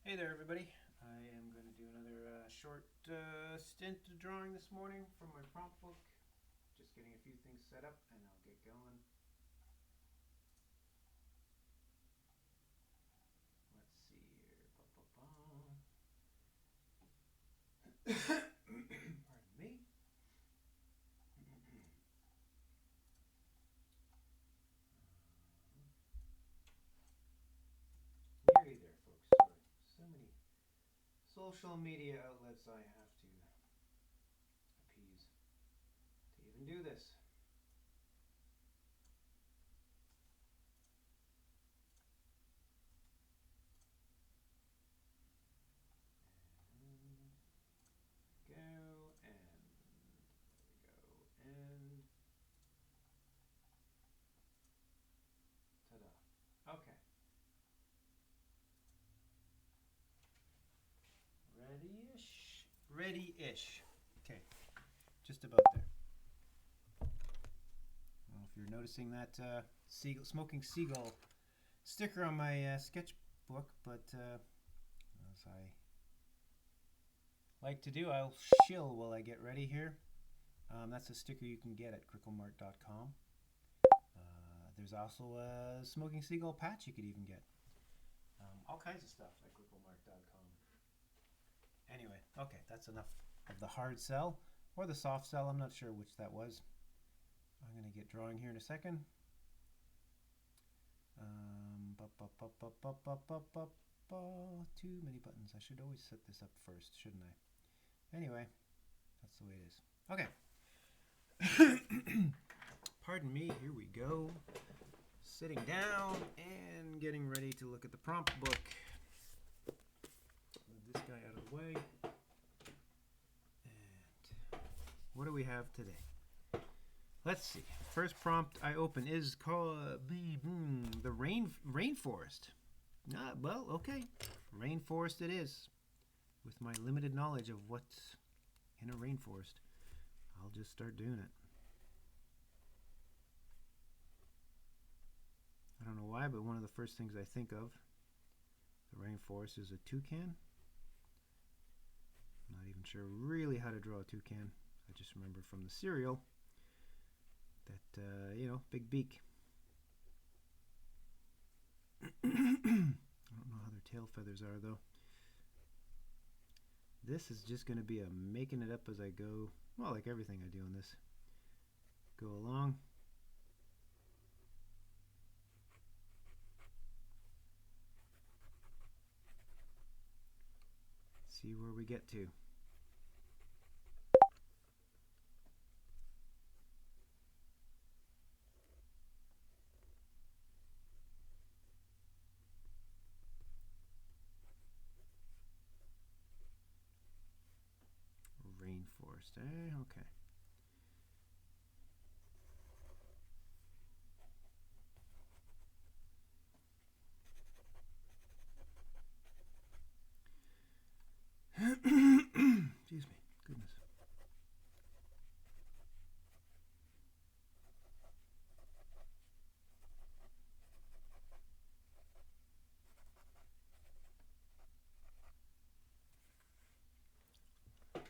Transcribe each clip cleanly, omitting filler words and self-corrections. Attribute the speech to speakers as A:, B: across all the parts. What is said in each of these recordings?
A: Hey there, everybody. I am going to do another short stint of drawing this morning from my prompt book. Just getting a few things set up and I'll get going. Let's see here. Pardon me. Nearly there, folks. Sorry. So many social media outlets I have to appease to even do this. And go, and there we go, and ta-da. Okay. Ready-ish? Ready-ish. Okay, just about there. I don't know if you're noticing that smoking seagull sticker on my sketchbook, but as I like to do, I'll shill while I get ready here. That's a sticker you can get at gricklemart.com. There's also a smoking seagull patch you could even get. All kinds of stuff at gricklemart.com. Anyway, okay, that's enough of the hard sell or the soft sell. I'm not sure which that was. I'm going to get drawing here in a second. Too many buttons. I should always set this up first, shouldn't I? Anyway, that's the way it is. Okay. Pardon me, here we go. Sitting down and getting ready to look at the prompt book. Move this guy out of the way. And what do we have today? Let's see. First prompt I open is called the rainforest. Well, okay. Rainforest it is. With my limited knowledge of what's in a rainforest, I'll just start doing it. I don't know why, but one of the first things I think of the rainforest is a toucan. I'm not even sure really how to draw a toucan. I just remember from the cereal that, big beak. I don't know how their tail feathers are, though. This is just going to be a making it up as I go. Well, like everything I do in this. Go along. See where we get to. Rainforest, okay. Excuse me, goodness. I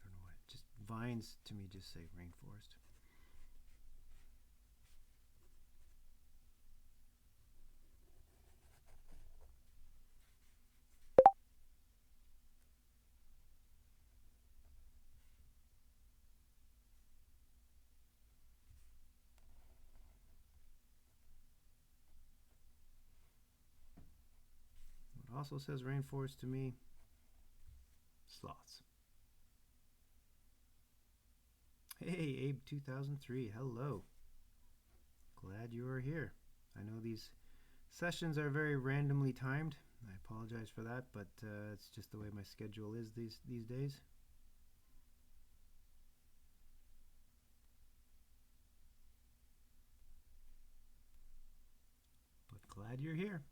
A: don't know why. Just vines to me just say rainforest. What also says rainforest to me? Sloths. Hey, Abe 2003, hello. Glad you are here. I know these sessions are very randomly timed. I apologize for that, but it's just the way my schedule is these days. But glad you're here.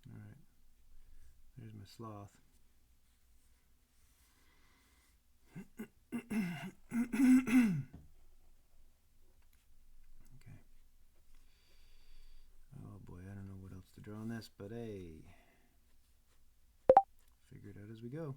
A: All right, there's my sloth. Okay. Oh boy, I don't know what else to draw on this, but hey, figure it out as we go.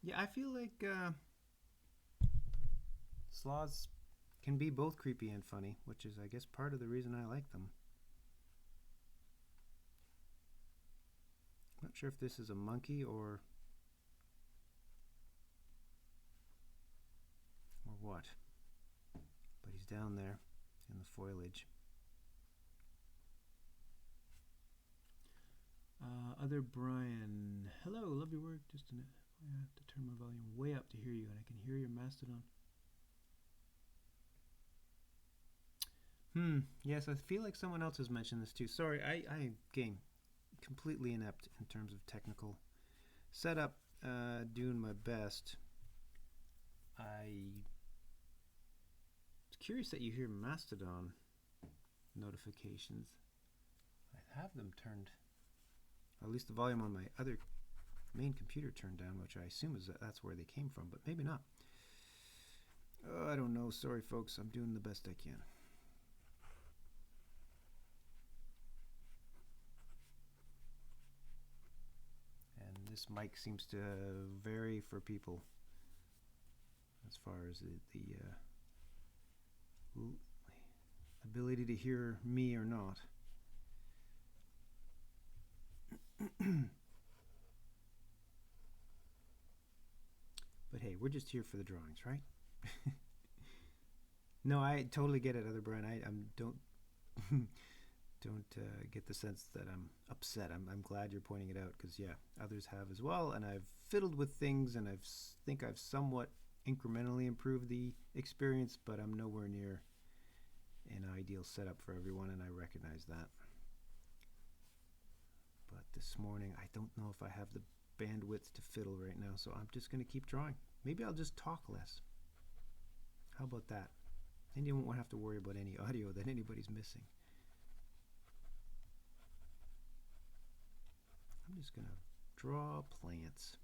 A: Yeah, I feel like sloths can be both creepy and funny, which is, I guess, part of the reason I like them. Not sure if this is a monkey or what, but he's down there in the foliage. Other Brian, hello, love your work. Just I have to turn my volume way up to hear you, and I can hear your Mastodon. Yes, I feel like someone else has mentioned this too. Sorry, I again, completely inept in terms of technical setup. Doing my best. I was curious that you hear Mastodon notifications. I have them turned, at least the volume on my other main computer turned down, which I assume is that's where they came from, but maybe not. I don't know. Sorry, folks. I'm doing the best I can. And this mic seems to vary for people as far as the ability to hear me or not. But hey, we're just here for the drawings, right? No, I totally get it, other Brian. Don't get the sense that I'm upset. I'm glad you're pointing it out, because yeah, others have as well, and I've fiddled with things, and think I've somewhat incrementally improved the experience, but I'm nowhere near an ideal setup for everyone, and I recognize that. But this morning, I don't know if I have the bandwidth to fiddle right now, so I'm just going to keep drawing. Maybe I'll just talk less. How about that? Then you won't have to worry about any audio that anybody's missing. I'm just going to draw plants.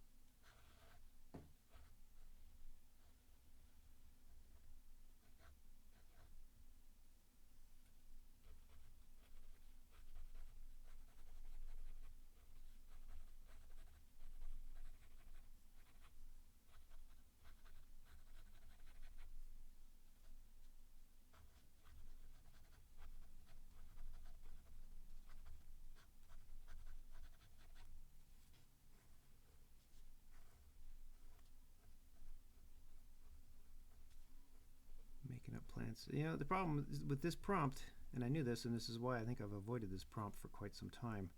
A: Making up plants. You know, the problem with this prompt, and I knew this, and this is why I think I've avoided this prompt for quite some time.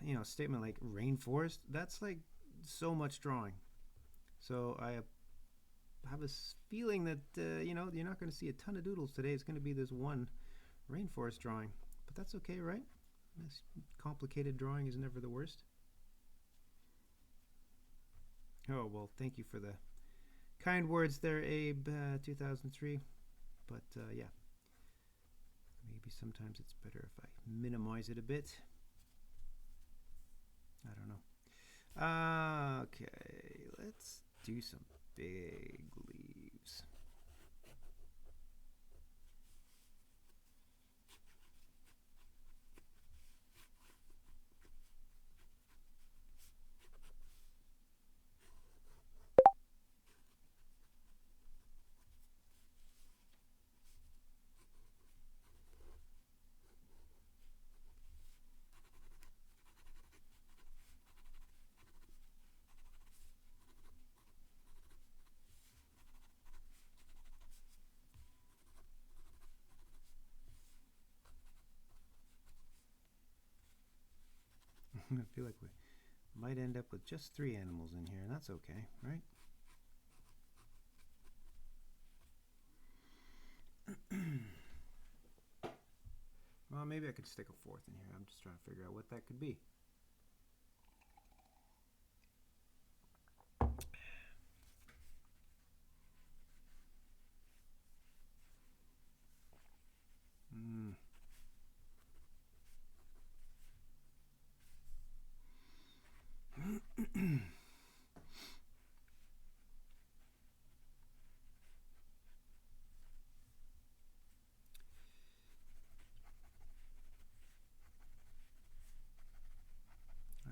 A: You know, a statement like rainforest, that's like so much drawing. So I have a feeling that, you know, you're not going to see a ton of doodles today. It's going to be this one rainforest drawing. But that's okay, right? This complicated drawing is never the worst. Oh, well, thank you for the kind words there, Abe, 2003. But yeah, maybe sometimes it's better if I minimize it a bit. I don't know. Okay, let's do some big leaves. I feel like we might end up with just 3 animals in here, and that's okay, right? Well, maybe I could stick a 4th in here. I'm just trying to figure out what that could be. I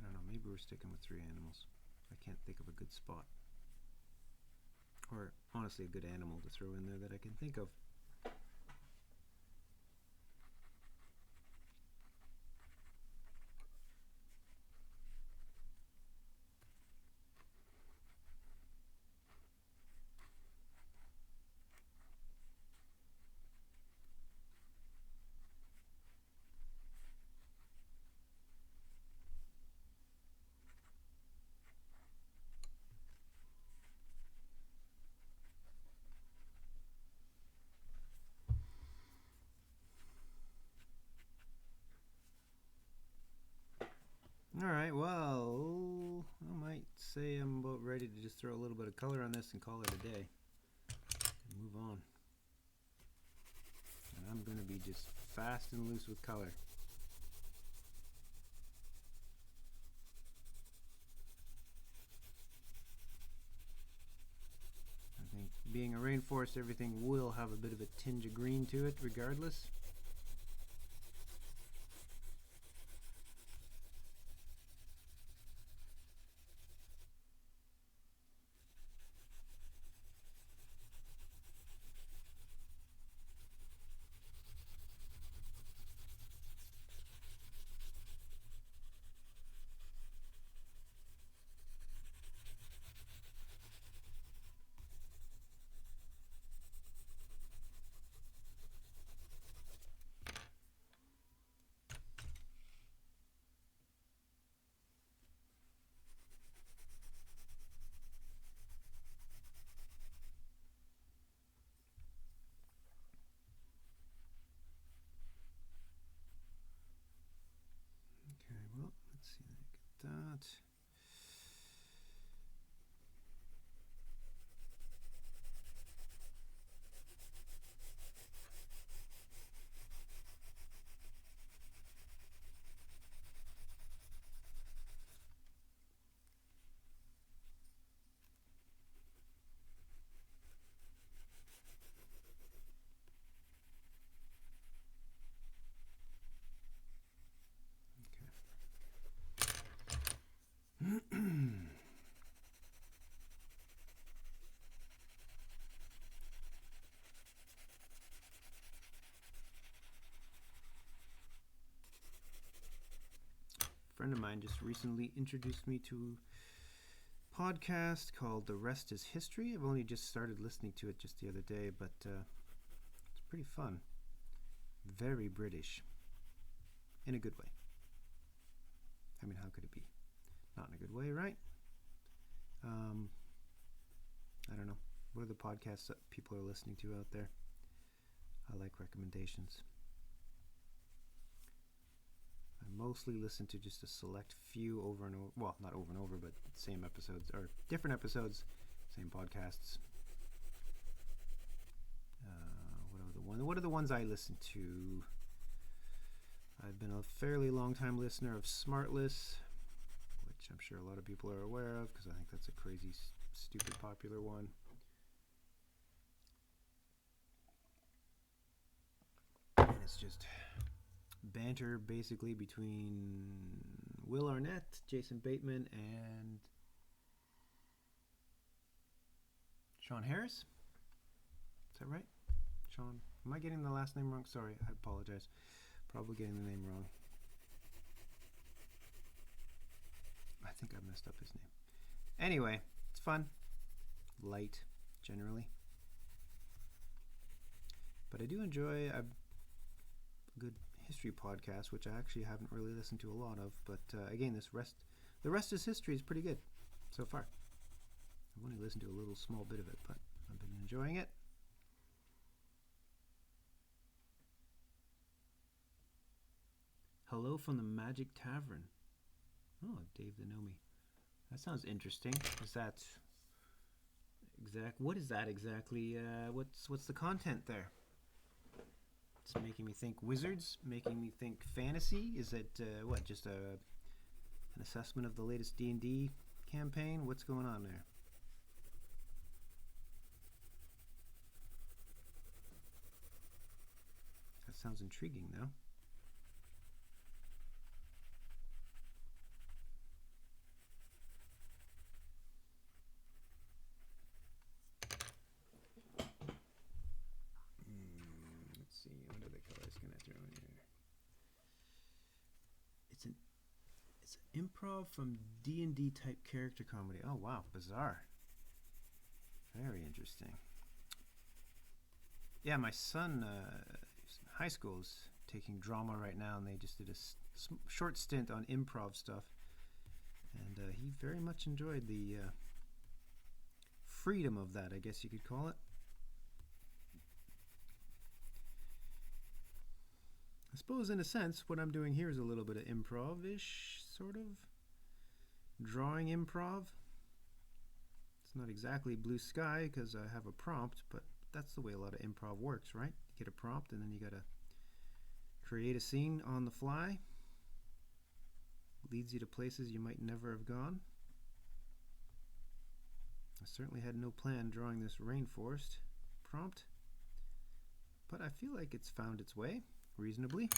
A: don't know, maybe we're sticking with 3 animals. I can't think of a good spot. Or, honestly, a good animal to throw in there that I can think of. Alright, well, I might say I'm about ready to just throw a little bit of color on this and call it a day. And move on. And I'm going to be just fast and loose with color. I think being a rainforest, everything will have a bit of a tinge of green to it regardless. Okay, well, let's see, get that. A friend of mine just recently introduced me to a podcast called The Rest is History. I've only just started listening to it just the other day, but it's pretty fun. Very British. In a good way. I mean, how could it be? Not in a good way, right? I don't know. What are the podcasts that people are listening to out there? I like recommendations. mostly listen to just a select few over and over. Well, not over and over, but same episodes or different episodes, same podcasts. What are the ones I listen to? I've been a fairly long time listener of Smartless, which I'm sure a lot of people are aware of because I think that's a crazy, stupid popular one. And it's just banter basically between Will Arnett, Jason Bateman, and Sean Harris. Is that right? Sean? Am I getting the last name wrong? Sorry, I apologize. Probably getting the name wrong. I think I messed up his name. Anyway, it's fun. Light, generally. But I do enjoy a good history podcast, which I actually haven't really listened to a lot of. But again, the rest is history is pretty good so far. I've only listened to a little small bit of it, but I've been enjoying it. Hello from the Magic Tavern. Oh, Dave the Nomi. That sounds interesting. Is that what is that exactly? What's the content there? It's making me think wizards, making me think fantasy. Is it just an assessment of the latest D&D campaign? What's going on there? That sounds intriguing, though. What other colors can I throw in here? It's an improv from D&D type character comedy. Oh wow, bizarre. Very interesting. Yeah, my son is in high school is taking drama right now, and they just did a short stint on improv stuff, and he very much enjoyed the freedom of that, I guess you could call it. I suppose in a sense what I'm doing here is a little bit of improv-ish, sort of. Drawing improv. It's not exactly blue sky because I have a prompt, but that's the way a lot of improv works, right? You get a prompt and then you gotta create a scene on the fly. Leads you to places you might never have gone. I certainly had no plan drawing this rainforest prompt, but I feel like it's found its way reasonably.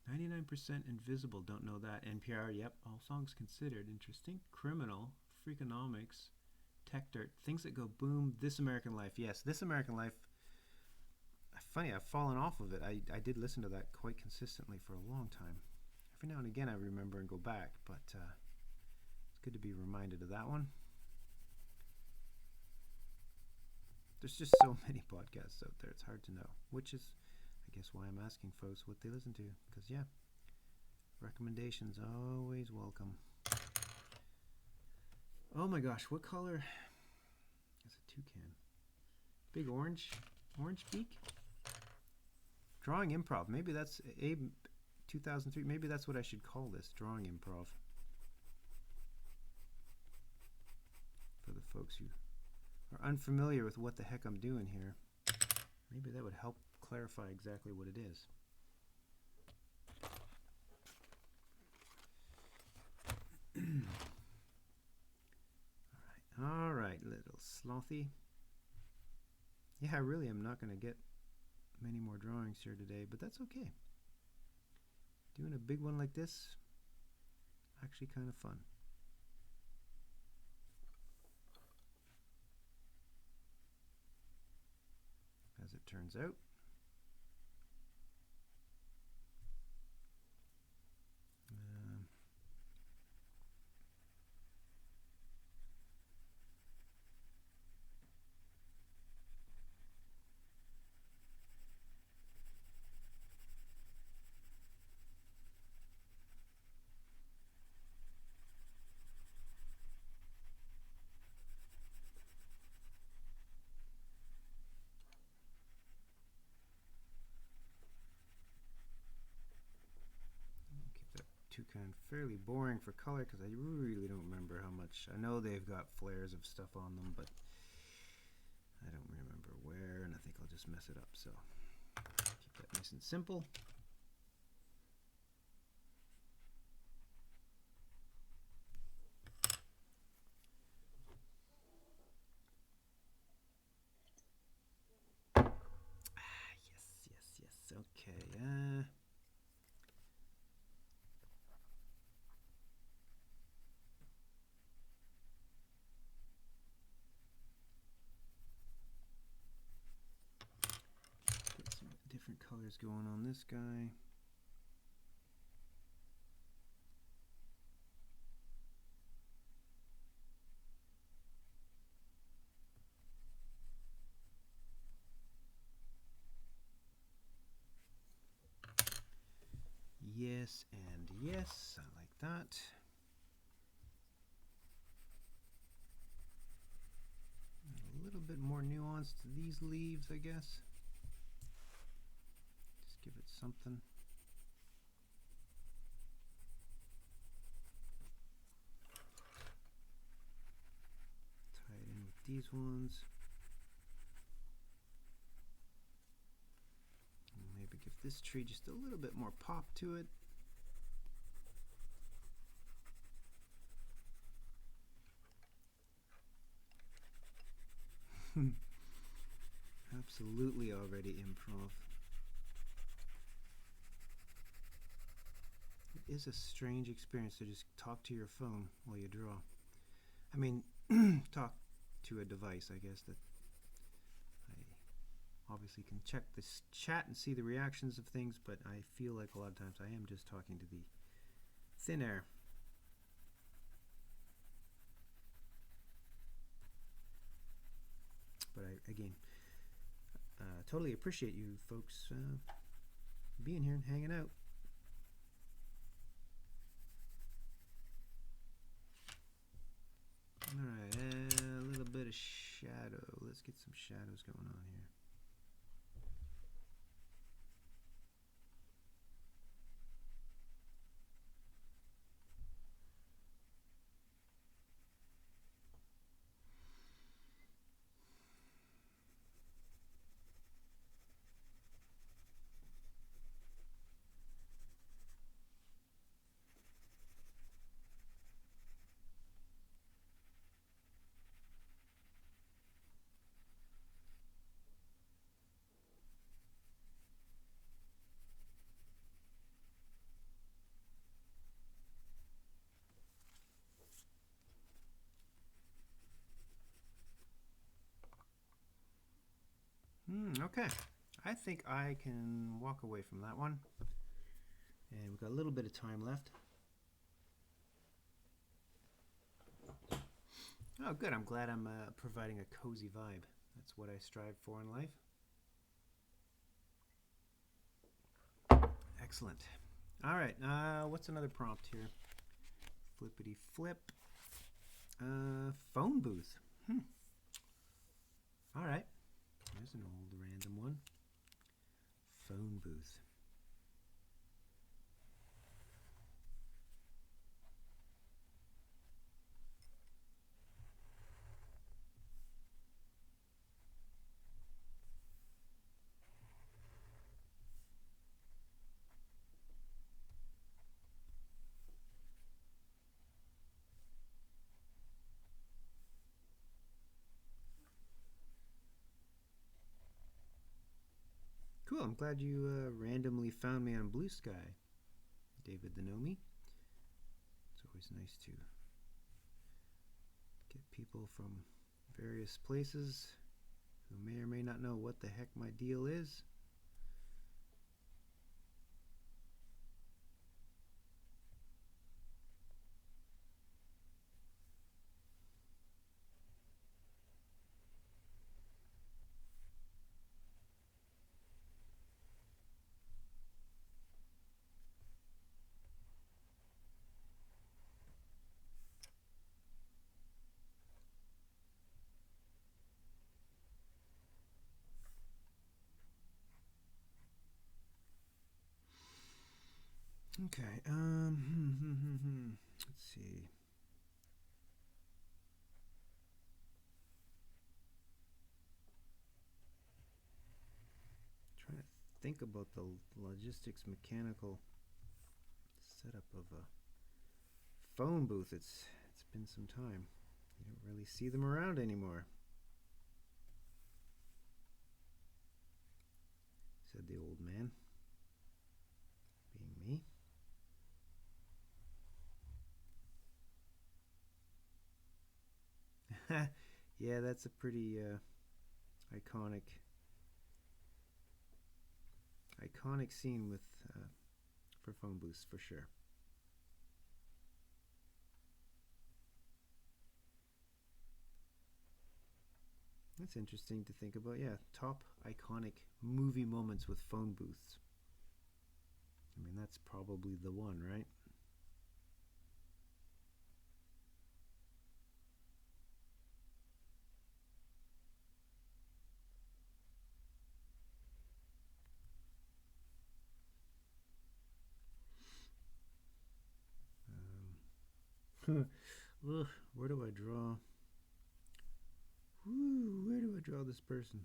A: "99% invisible, don't know that. NPR, yep. All songs considered, interesting. Criminal, Freakonomics, Tech Dirt, things that go boom. This American Life, yes. This American Life, funny, I've fallen off of it. I did listen to that quite consistently for a long time. Every now and again I remember and go back, but it's good to be reminded of that one. There's just so many podcasts out there, it's hard to know, which is, I guess, why I'm asking folks what they listen to, because, yeah, recommendations always welcome. Oh my gosh, what color is a toucan? Big orange beak? Drawing improv, maybe that's Abe 2003, maybe that's what I should call this, drawing improv. For the folks who are unfamiliar with what the heck I'm doing here, maybe that would help clarify exactly what it is. All right, little slothy. Yeah, I really am not going to get many more drawings here today, but that's okay. Doing a big one like this, actually kind of fun. As it turns out. toucan. Fairly boring for color because I really don't remember how much. I know they've got flares of stuff on them, but I don't remember where, and I think I'll just mess it up. So keep that nice and simple. Yes. Okay. Get some different colors going on this guy. Yes and yes, I like that. A little bit more nuance to these leaves, I guess. Just give it something. Tie it in with these ones. And maybe give this tree just a little bit more pop to it. Absolutely already improv. It is a strange experience to just talk to your phone while you draw. I mean, talk to a device, I guess, that I obviously can check this chat and see the reactions of things, but I feel like a lot of times I am just talking to the thin air. But I, again, totally appreciate you folks being here and hanging out. Alright, a little bit of shadow. Let's get some shadows going on here. Okay, I think I can walk away from that one. And we've got a little bit of time left. Oh, good. I'm glad I'm providing a cozy vibe. That's what I strive for in life. Excellent. All right, what's another prompt here? Flippity flip. Phone booth. All right. There's an old random one. Phone booth. Cool. I'm glad you randomly found me on Blue Sky, David the Nomi. It's always nice to get people from various places who may or may not know what the heck my deal is. Okay. Let's see. Trying to think about the logistics mechanical setup of a phone booth. It's been some time. You don't really see them around anymore. Said the old man, being me. Yeah, that's a pretty iconic scene with for phone booths for sure. That's interesting to think about. Yeah, top iconic movie moments with phone booths. I mean, that's probably the one, right? Ugh, where do I draw? Where do I draw this person?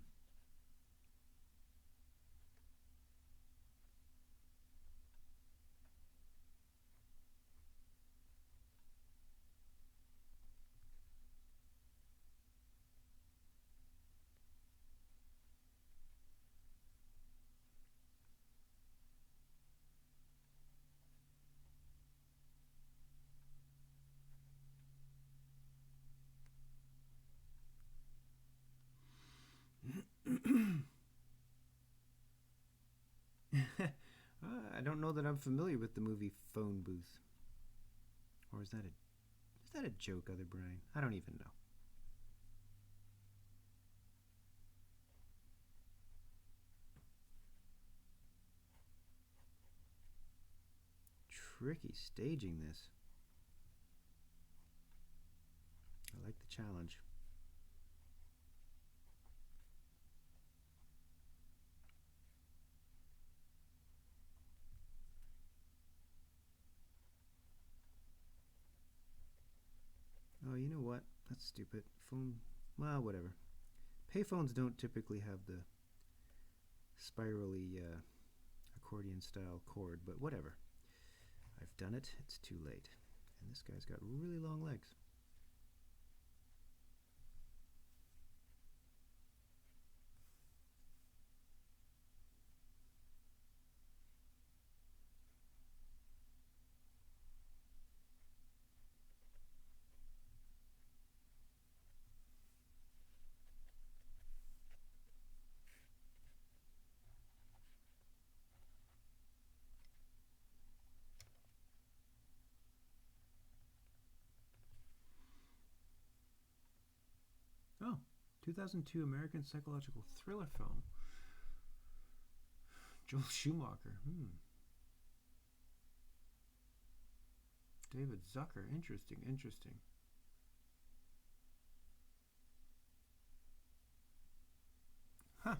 A: I don't know that I'm familiar with the movie Phone Booth. Or is that a joke, other Brian? I don't even know. Tricky staging this. I like the challenge. Oh, you know what? That's stupid. Phone. Well, whatever. Payphones don't typically have the spirally accordion style cord, but whatever. I've done it. It's too late. And this guy's got really long legs. Oh, 2002 American psychological thriller film. Joel Schumacher. David Zucker. Interesting, interesting. Huh.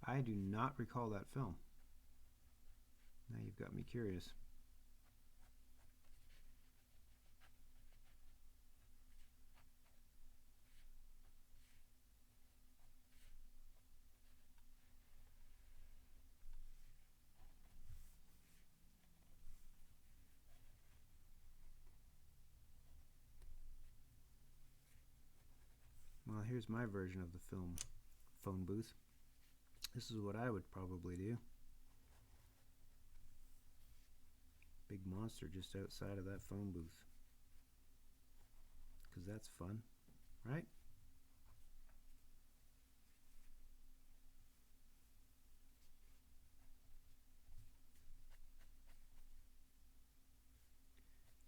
A: I do not recall that film. Now you've got me curious. Well, here's my version of the film Phone Booth. This is what I would probably do. Big monster just outside of that phone booth. Because that's fun, right?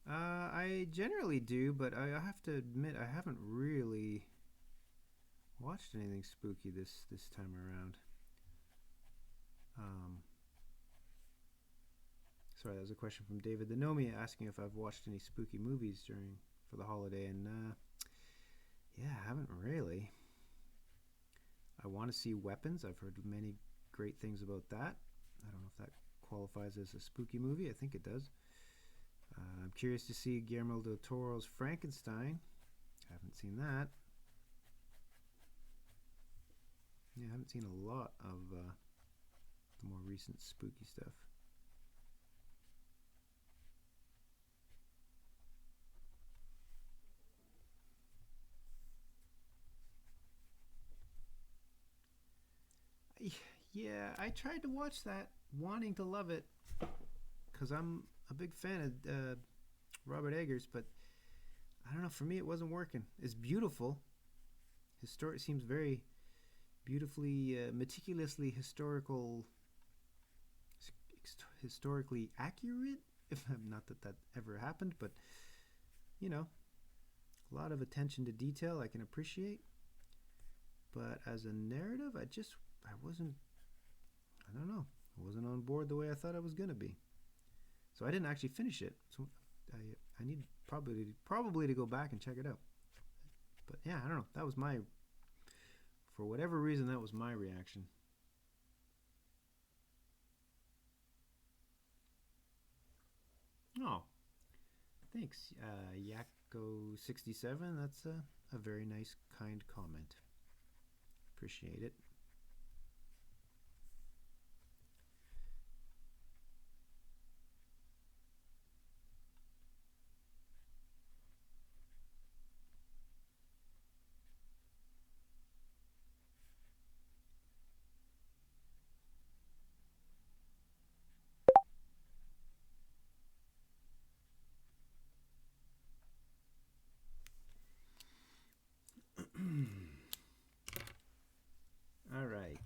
A: I generally do, but I have to admit I haven't really watched anything spooky this time around. Um, sorry, that was a question from David the Nomi asking if I've watched any spooky movies during for the holiday, and yeah, I haven't really. I want to see Weapons. I've heard many great things about that. I don't know if that qualifies as a spooky movie. I think it does. I'm curious to see Guillermo del Toro's Frankenstein. Haven't seen that. Yeah, I haven't seen a lot of the more recent spooky stuff. Yeah, I tried to watch that, wanting to love it, because I'm a big fan of Robert Eggers, but I don't know. For me, it wasn't working. It's beautiful. It seems very beautifully, meticulously historically accurate. If not that ever happened, but you know, a lot of attention to detail I can appreciate. But as a narrative, I wasn't. I don't know. I wasn't on board the way I thought I was gonna be. So I didn't actually finish it. So I need probably to go back and check it out. But yeah, I don't know. That was my, for whatever reason, that was my reaction. Oh, thanks, Yakko67. That's a very nice, kind comment. Appreciate it. All right.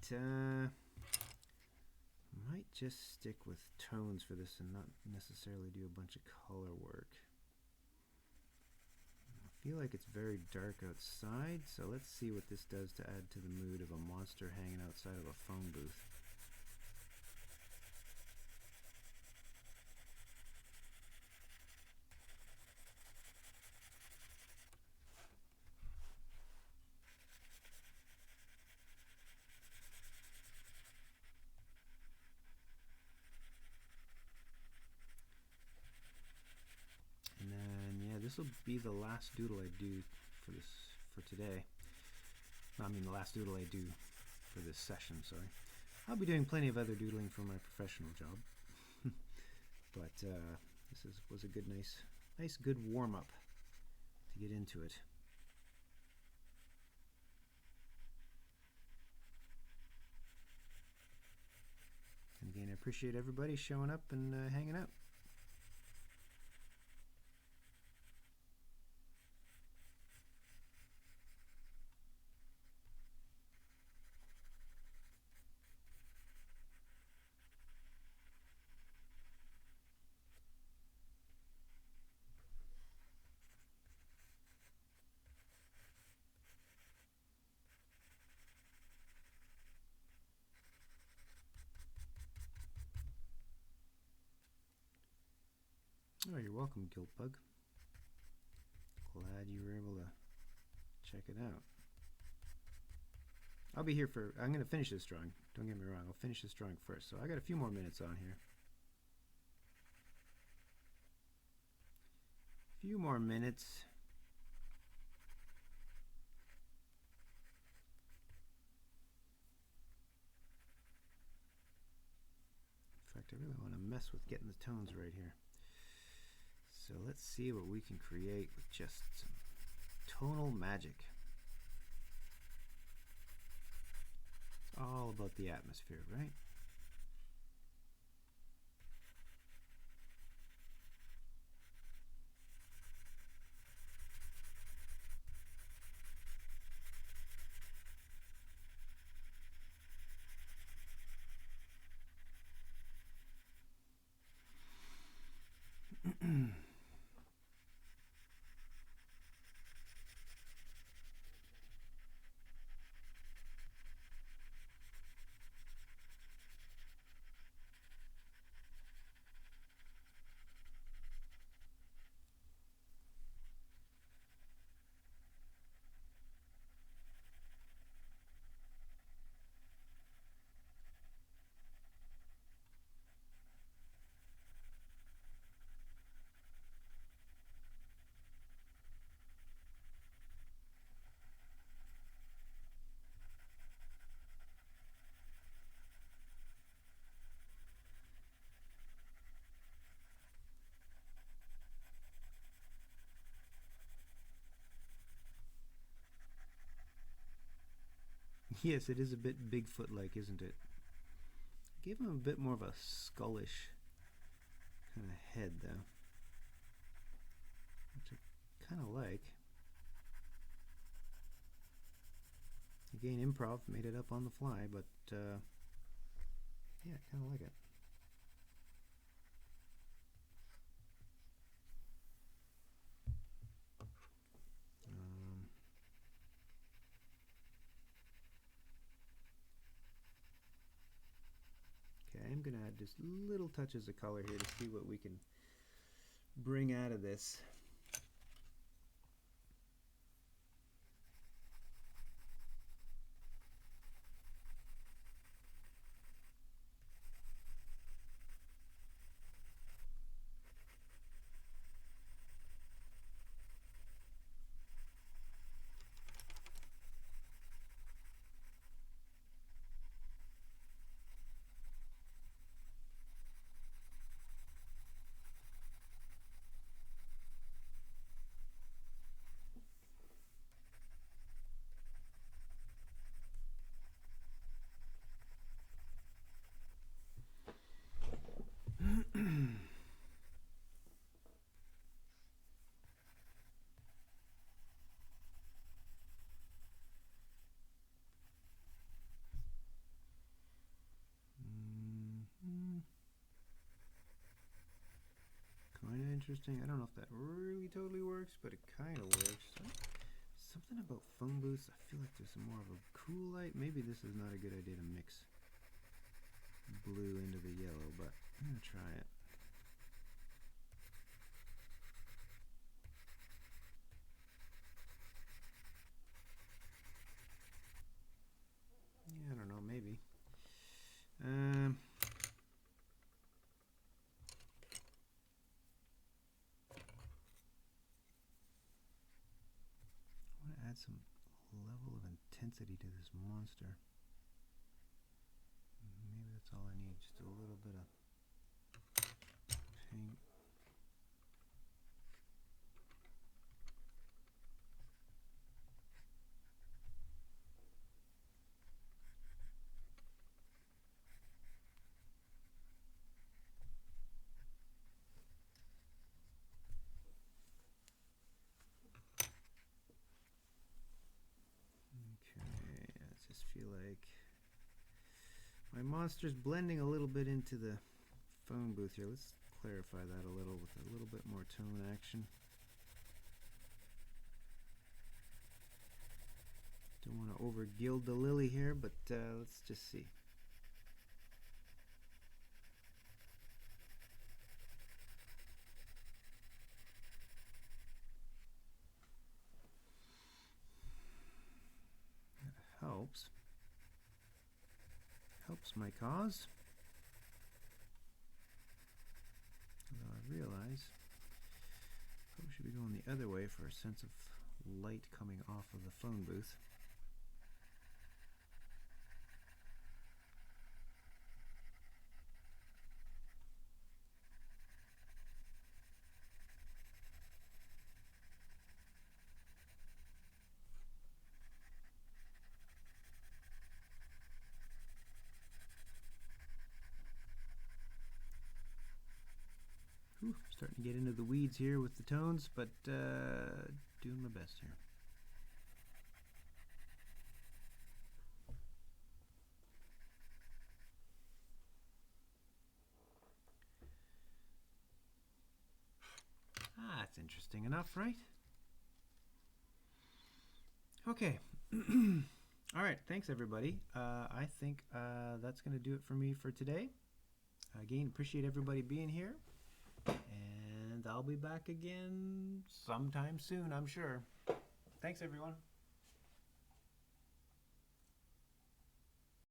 A: Might just stick with tones for this and not necessarily do a bunch of color work. I feel like it's very dark outside, so let's see what this does to add to the mood of a monster hanging outside of a phone booth. And then, yeah, this will be the last doodle I do for today. I mean, the last doodle I do for this session, sorry. I'll be doing plenty of other doodling for my professional job. But this was a good, nice good warm-up to get into it. And again, I appreciate everybody showing up and hanging out. Oh, you're welcome, Guiltbug. Glad you were able to check it out. I'll be here I'm going to finish this drawing. Don't get me wrong, I'll finish this drawing first. So I got a few more minutes on here. A few more minutes. In fact, I really want to mess with getting the tones right here. So let's see what we can create with just some tonal magic. It's all about the atmosphere, right? Yes, it is a bit Bigfoot-like, isn't it? I gave him a bit more of a skullish kind of head, though, which I kind of like. Again, improv, made it up on the fly, but yeah, I kind of like it. Okay, I'm going to add just little touches of color here to see what we can bring out of this. Kind of interesting. I don't know if that really totally works, but it kind of works. Something about phone booths, I feel like there's more of a cool light. Maybe this is not a good idea to mix blue into the yellow, but I'm going to try it. Yeah, I don't know, maybe. I want to add some level of intensity to this monster. Maybe that's all I need, just a little bit of paint. Feel like my monster's blending a little bit into the phone booth here. Let's clarify that a little with a little bit more tone action. Don't want to over gild the lily here, but let's just see. That helps. Helps my cause. Although I realize probably should be going the other way for a sense of light coming off of the phone booth. Whew, starting to get into the weeds here with the tones, but doing my best here. Ah, that's interesting enough, right? Okay. All right, thanks everybody. I think that's going to do it for me for today. Again, appreciate everybody being here. And I'll be back again sometime soon, I'm sure. Thanks, everyone.